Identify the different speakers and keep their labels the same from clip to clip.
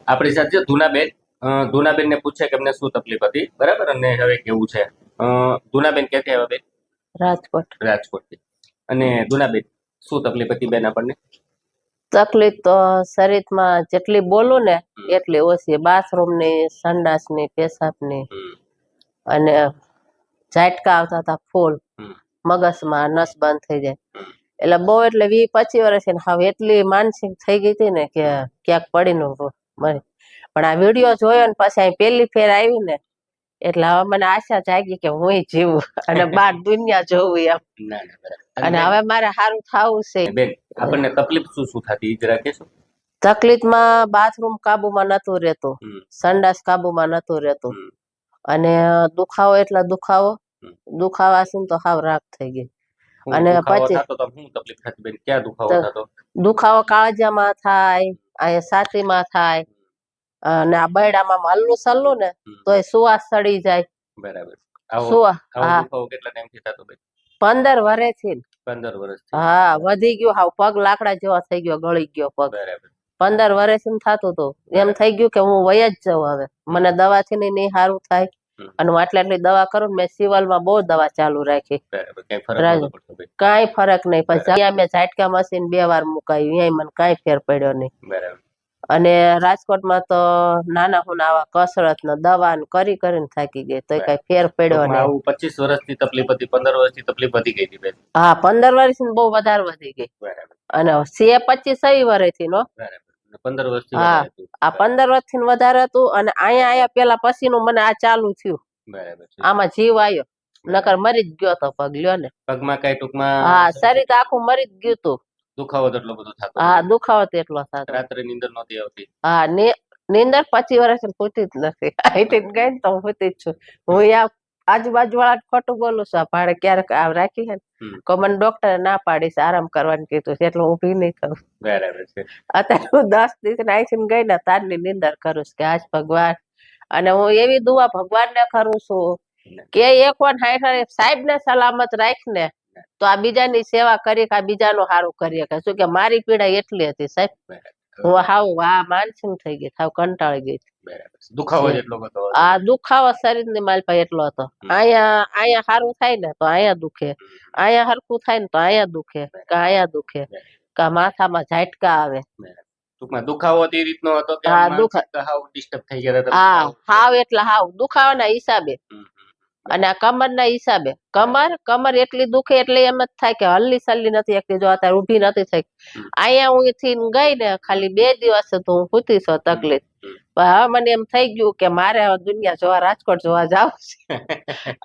Speaker 1: આપણી સાથે ધુનાબેન. ધુનાબેન ને પૂછે કે એમને શું તકલીફ હતી, બરાબર, અને હવે કેવું છે. ધુનાબેન ક્યાંથી આવ્યા બેન?
Speaker 2: રાજકોટ.
Speaker 1: રાજકોટથી. અને ધુનાબેન શું તકલીફ હતી બેન આપણને?
Speaker 2: તકલીફ તો શરીરમાં જેટલી બોલું ને એટલી ઓછી. બાથરૂમ ની, સંડાસ ની, પેશાબ ની, અને ઝાટકા આવતા હતા ફૂલ મગજમાં, નસ બંધ થઈ જાય. એટલે બહુ એટલે 20-25 વર્ષ હવે એટલી માનસિક થઈ ગઈ હતી ને કે ક્યાંક પડીને મરી. પણ આ વિડીયો જોયો ને પછી અહીં પહેલી ફેર આવી ને એટલે હવે મને આશા જાગી કે હું જીવું અને બહાર દુનિયા જોવું એમ. અને હવે મારે સારું થવું છે.
Speaker 1: બેન આપણને તકલીફ શું શું થતી એ જરા કહેશો?
Speaker 2: તકલીફમાં બાથરૂમ કાબુમાં નતું રહેતું, સંડાસ કાબુમાં નતું રહેતું, અને દુખાવો એટલા દુખાવાથી તો હાવ રાખ થઈ ગઈ. અને પછી દુખાવો કાળજામાં થાય, અહીંયા છાતીમાં થાય, અને આ બૈડામાં હલવું સલવું ને તોય સુવાસ સડી જાય.
Speaker 1: બરાબર.
Speaker 2: 15 વર્ષથી.
Speaker 1: 15 વર્ષ?
Speaker 2: હા, વધી ગયો હાવ, પગ લાકડા જેવા થઈ ગયો, ગળી ગયો પગ. 15 વર્ષથી થતું હતું. એમ થઈ ગયું કે હું વય જ જાઉં હવે, મને દવાથી નહીં સારું થાય. અને હું આટલી દવા કરું. મેં સિવલમાં બહુ દવા ચાલુ રાખી, કઈ ફરક નહીં. પછી મેં ઝાટકા મશીન 2 વાર મુકાયું, અહીંયા મને કઈ ફેર પડ્યો નહીં. અને રાજકોટમાં તો નાના હુના આવા કસરત ને દવા કરી કરીને થાકી ગઈ, તો કઈ ફેર પડ્યો નહીં.
Speaker 1: 25 વર્ષની તકલીફ હતી, 15 વર્ષની તકલીફ વધી ગઈ હતી બેન?
Speaker 2: હા, 15 વર્ષની બહુ વધારે વધી ગઈ. અને 25 વર્ષથી નો
Speaker 1: 15 વર્ષથી.
Speaker 2: હા, આ 15 વર્ષથી વધારે હતું. અને અહીંયા પેલા પછીનું મને આ ચાલુ થયું. આમાં જીવ આવ્યો, નકર મરી જ ગયો તો પગ. લ્યો ને,
Speaker 1: પગમાં કઈ ટૂંકમાં?
Speaker 2: હા, શરીર આખું મરી જ ગયું તું.
Speaker 1: દુખાવો એટલો બધો થતો?
Speaker 2: હા, દુખાવો એટલો થતો.
Speaker 1: રાત્રે નીંદર નહોતી આવતી?
Speaker 2: હા, નીંદર 25 વર્ષથી પૂરતી જ નથી. અહીંથી ગઈ ને તો હું પૂરતી જ છું. હું આજુબાજુ વાળા ખોટું બોલું છું. ભાડે ક્યારેક રાખી છે ને મને ડોક્ટરે ના પાડી છે, આરામ કરવાનું કીધું છે, એટલે હું ઊભી નહીં થઉં.
Speaker 1: બરાબર છે.
Speaker 2: અત્યારે હું 10 દિવસ અહીંથી ગઈ ને તારની નીંદર કરું છું કે આજ ભગવાન. અને હું એવી દુઆ ભગવાનને કરું છું કે એક વાર સાહેબ ને સલામત રાખ ને તો આ બીજાની સેવા કરી, આ બીજાનું સારું કરીએ. કે શું કે મારી પીડા એટલી હતી સાહેબ, હું હાવ માનસિક થઈ ગઈ, હાવ કંટાળી ગઈ.
Speaker 1: દુખાવો એટલો હતો?
Speaker 2: હા, દુખાવો શરીર ની માલપા એટલો હતો. અહીંયા સારું થાય ને તો અહીંયા દુખે, અહીંયા હરખું થાય ને તો અહીંયા દુખે, કે અહીંયા દુખે, કે માથામાં ઝાટકા આવે.
Speaker 1: દુખાવો તે રીતનો હતો કે હાવ ડિસ્ટર્બ થઈ ગયા હતા?
Speaker 2: હા, હાવ એટલે હાવ દુખાવાના હિસાબે. અને આ કમર ના હિસાબે કમર એટલી દુખે એટલે એમ જ થાય કે હલ્લી સલ્લી નથી એકલી. જો અત્યારે ઊભી નથી થઈ. અહીંયા હું થી ગઈ ને ખાલી 2 દિવસ તો હું પૂછી છો તકલીફ. હવે મને એમ થઈ ગયું કે મારે દુનિયા જોવા, રાજકોટ જોવા જવું છે.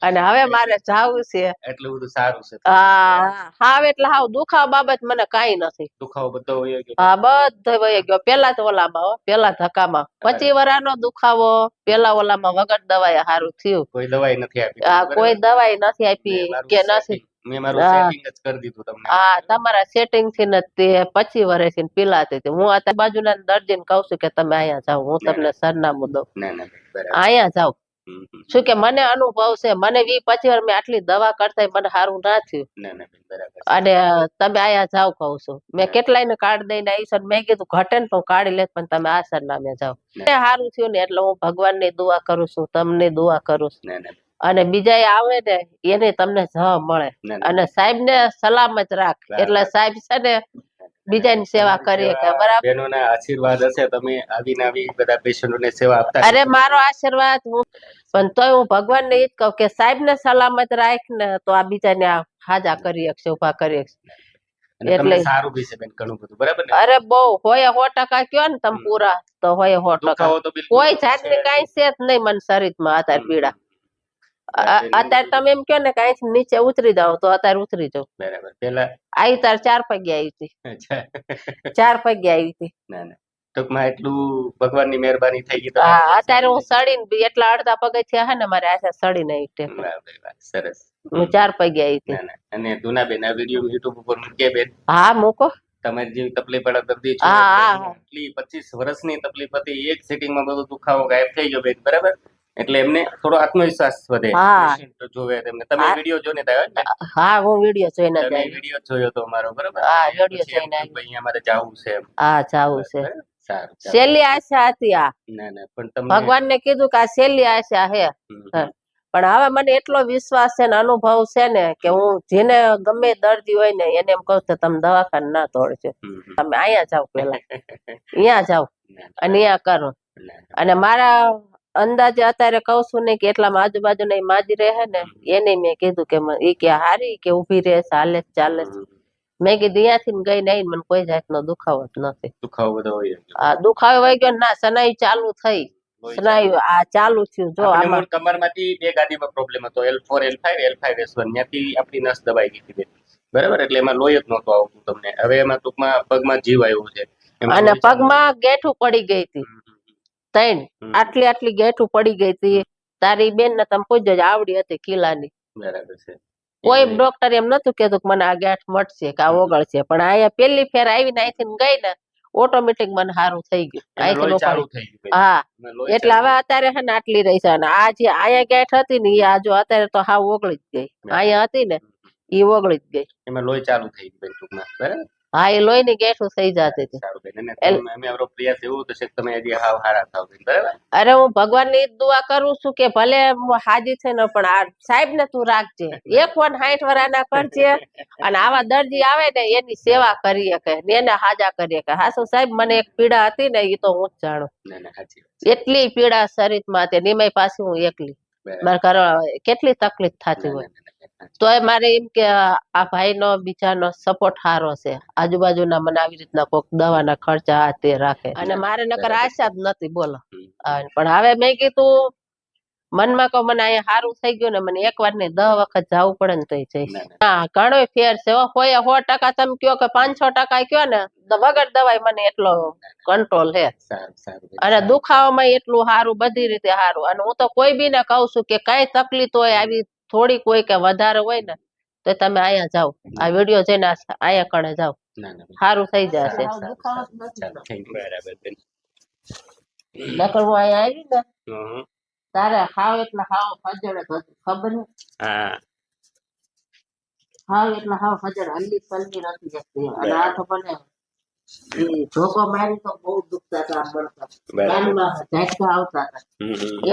Speaker 2: અને હવે મારે જવું છે.
Speaker 1: એટલું બધું સારું છે?
Speaker 2: હાવ એટલે હાવ દુખાવા બાબત મને કઈ નથી.
Speaker 1: દુખાવો બધો વયો ગયો?
Speaker 2: હા, બધો વયો ગયો. પેલા તો ઓલામાં, પેલા ધક્કામાં 25 વર્ષનો દુખાવો. પેલા ઓલામાં વગર દવાએ સારું થયું.
Speaker 1: કોઈ દવાઈ નથી આપી?
Speaker 2: હા, કોઈ દવાઈ નથી આપી કે નથી.
Speaker 1: મેં મારું સેટિંગ જ કરી દીધું તમને?
Speaker 2: હા, તમારા સેટિંગ થી ને તે 25 વર્ષથી પીલાતી હતી. હું આ બાજુના દર્દીને કહું છું કે તમે અહીંયા જાઓ, હું તમને સરનામું દઉં, અહીંયા જાઓ. શું કે મને અનુભવ છે, મને 20-25 વર્ષ મેં આટલી દવા કરતા મને સારું ના થયું. અને તમે અહીંયા જાઓ કહું છું. મેં કેટલાય ને કાર્ડ દઈને આવી છે. મેં કીધું ઘટે ને તો કાઢી લે, પણ તમે આ સરનામે જાઓ. સારું થયું ને એટલે હું ભગવાનની દુઆ કરું છું, તમને દુઆ કરું છું. અને બીજા આવે ને એને તમને જવા મળે. અને સાહેબ ને સલામત રાખ, એટલે સાહેબ છે ને બીજાની સેવા કરીએ. કે બરાબર?
Speaker 1: બેનોના આશીર્વાદ હશે, તમે આવીને આવી બધા પેશન્ટોને સેવા આપતા.
Speaker 2: અરે મારો આશીર્વાદ પણ તોય હું ભગવાન ને એ જ કહું કે સાહેબ ને સલામત રાખ ને તો આ બીજાને હાજા કરી શકશે, ઉભા કરી શકશે.
Speaker 1: એટલે સારું બી છે બેન, ઘણું બધું. બરાબર ને?
Speaker 2: અરે બહુ હોય 100% કયો ને તમે પૂરા તો હોય 100%. કોઈ જાતની કઈ છે જ નહીં મને શરીરમાં અત્યારે પીડા. અત્યારે તમે એમ કહો ને કઈ નીચે ઉતરી જાવ તો અત્યારે ઉતરી જાવ.
Speaker 1: બરાબર. પેલા
Speaker 2: આવી તાર 4 પગે આવી હતી. 4 પગે આવી હતી.
Speaker 1: ટૂંકમાં એટલું ભગવાનની મહેરબાની થઈ ગઈ.
Speaker 2: હા, અત્યારે હું સડીને એટલા અડધા પગથિયા હે ને મારે આશા સડીને આવી.
Speaker 1: સરસ.
Speaker 2: હું 4 પગે આવી હતી.
Speaker 1: અને ધુનાબેન આ વિડીયો યુટ્યુબ ઉપર મૂકે બેન?
Speaker 2: હા, મૂકો.
Speaker 1: તમારી જેવી તકલીફ વાળા દર્દી છે, એટલી 25 વર્ષની તકલીફ હતી, એક સેટિંગમાં બધો દુખાવો ગાયબ થઈ ગયો બેન. બરાબર? એટલે એમને થોડો આત્મવિશ્વાસ વધે. જોવે તેમને. તમે વિડીયો જોઈને આવ્યા?
Speaker 2: હા, હું વિડીયો જોઈને
Speaker 1: વિડીયો જોયો તો અમારો? બરાબર.
Speaker 2: હા, વિડીયો જોઈને
Speaker 1: અહીંયા મારે જાવું છે.
Speaker 2: હા, જાવું છે.
Speaker 1: સારું ચાલો.
Speaker 2: છેલ્લી આશા હતી આ.
Speaker 1: ના ના પણ તમને
Speaker 2: ભગવાનને કીધું કે આ છેલ્લી આશા હે. પણ હવે મને એટલો વિશ્વાસ છે ને અનુભવ છે ને કે હું જેને ગમે દર્દી હોય ને એને એમ કહું કે તમે દવાખાને ના દોડજો, તમે અહીંયા જાઓ, પેલા અહીંયા જાઓ અને અહીંયા કરો. અને મારા અંદાજે અત્યારે કઉ છું ને કે એટલામાં આજુબાજુના માજી રહે ને એને મેં કીધું કે ઈ કે હારી કે ઉભી રહે ચાલે ચાલે. મેં કીધું અહીંયાથી ગઈ નહીં, મને કોઈ જાતનો દુખાવો જ નથી.
Speaker 1: દુખાવો બધો હોય
Speaker 2: આ દુખાવો વહી ગયો ના, સનાઈ ચાલુ થઈ, સનાઈ આ ચાલુ થયું. જો આમાં
Speaker 1: કમરમાંથી બે ગાદીમાં પ્રોબ્લેમ હતો, L4 L5 L5S1 ત્યાંથી આપણી નસ દબાઈ ગઈ હતી બરાબર, એટલે એમાં લોહી જ નહોતું આવતું તમને. હવે એમાં ટૂંકમાં પગમાં જીવ આવ્યો છે
Speaker 2: અને પગમાં ગેઠું પડી ગઈ હતી, ત્રણ આટલી ગેઠું પડી ગઈ હતી. તારી બેન ને તમે પૂછજો, આવડી હતી કિલ્લાની.
Speaker 1: બરાબર છે.
Speaker 2: કોઈ ડોક્ટર એમ નતું કેતું કે મને આ ગાંઠ મળશે કે આ ઓગળશે, પણ અહીંયા પેલી ફેર આવીને અહીંથી ગઈ ને ઓટોમેટિક મને સારું થઈ ગયું. હા, એટલે હવે અત્યારે હે ને આટલી રહી છે. અને આ જે અહીંયા ગાંઠ હતી ને એ આ જો અત્યારે તો હાવ ઓગળી જ ગઈ. અહીંયા હતી ને એ ઓગળી જ ગઈ,
Speaker 1: એમાં લોહી ચાલુ થઈ ગયું ટૂંકમાં બરાબર.
Speaker 2: હા, એ લોહી ની ગેઠું થઈ જતી હતી.
Speaker 1: પ્રયાસ એવો થશે કે તમે હજી હાવ હારા થાવ બરાબર.
Speaker 2: અરે હું ભગવાન ની દુઆ કરું છું કે ભલે હાજી છે ને પણ આ સાહેબ ને તું રાખજે, 160 વર્ષના કરજે અને આવા દર્દી આવે ને એની સેવા કરીએ કે એને હાજા કરીએ કે હાસુ સાહેબ મને એક પીડા હતી ને એ તો હું જ જાણું. એટલી પીડા શરીરમાં હતી, નિમય પાછી હું એકલી, મારા ઘર કેટલી તકલીફ થતી હોય તોય મારે એમ કે આ ભાઈ નો બીજાનો સપોર્ટ સારો છે. આજુબાજુના મને આવી રીતના કોઈક દવાના ખર્ચા આ તે રાખે અને મારે નકર આશા જ નથી બોલો. પણ હવે મેં કીધું મનમાં કહું મને અહીંયા સારું થઈ ગયું ને મને એક વાર ને 10 વખત જવું પડે ને તો જઈશ. હા, ઘણો ફેર છે. હોય 100% તમે કયો કે 500% કયો ને વગર દવાઈ મને એટલો કંટ્રોલ છે. અને દુખાવામાં એટલું સારું, બધી રીતે સારું. અને હું તો કોઈ બી ને કહું છું કે કઈ તકલીફ હોય આવી થોડીક હોય કે વધારે હોય ને તો તમે અહીંયા જાઓ, આ વિડીયો જોઈને અહીંયા કણે જાઓ, સારું થઈ જશે. નકર હું અહીંયા આવી ને તારે હાવ એટલે હાવ ફજડે ખબર ને, હાવ એટલે હાવ ફજડ હલ્લી સલ્લી નથી જતી. અને આ તો મને ધોકો મારી તો બહુ દુખતા હતા, કાનમાં ઝાટકા આવતા હતા.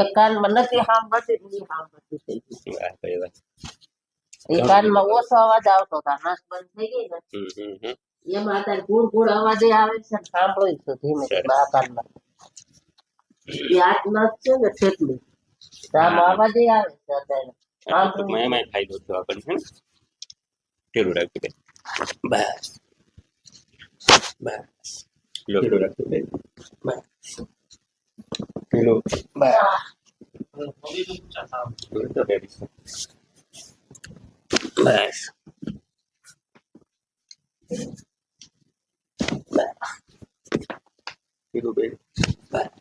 Speaker 2: એક કાનમાં નથી સાંભળતી, બીજી સાંભળતી થઈ ગઈ. એ કાનમાં ઓછો અવાજ આવતો હતો, નસ બંધ થઈ ગઈ ને એમાં અત્યારે ગુડ ગુડ અવાજ આવે છે, સાંભળ્યું છું ધીમે ધીમે આ કાનમાં. એ આઠ નસ છે ને ઠેકલી આમાં અવાજ આવે છે અત્યારે.
Speaker 1: એમાં ફાયદો થયો આપણને. ઢીલું રાખી દે બસ બસ, ઢીલું રાખી દે બસ, ઢીલું બસ. બસ ઢીલું બેન બસ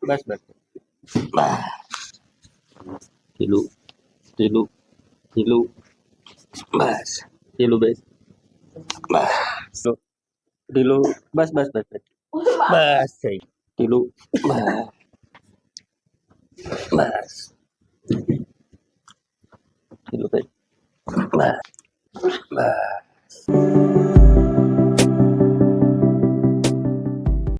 Speaker 1: બસ બસ બસ ઢીલું ઢીલું ઢીલું બસ ઢીલું બેસ બસ ઢીલું બસ બસ બસ બસ બસ થઈ ઢીલું બસ ઢીલું બેસ બસ બસ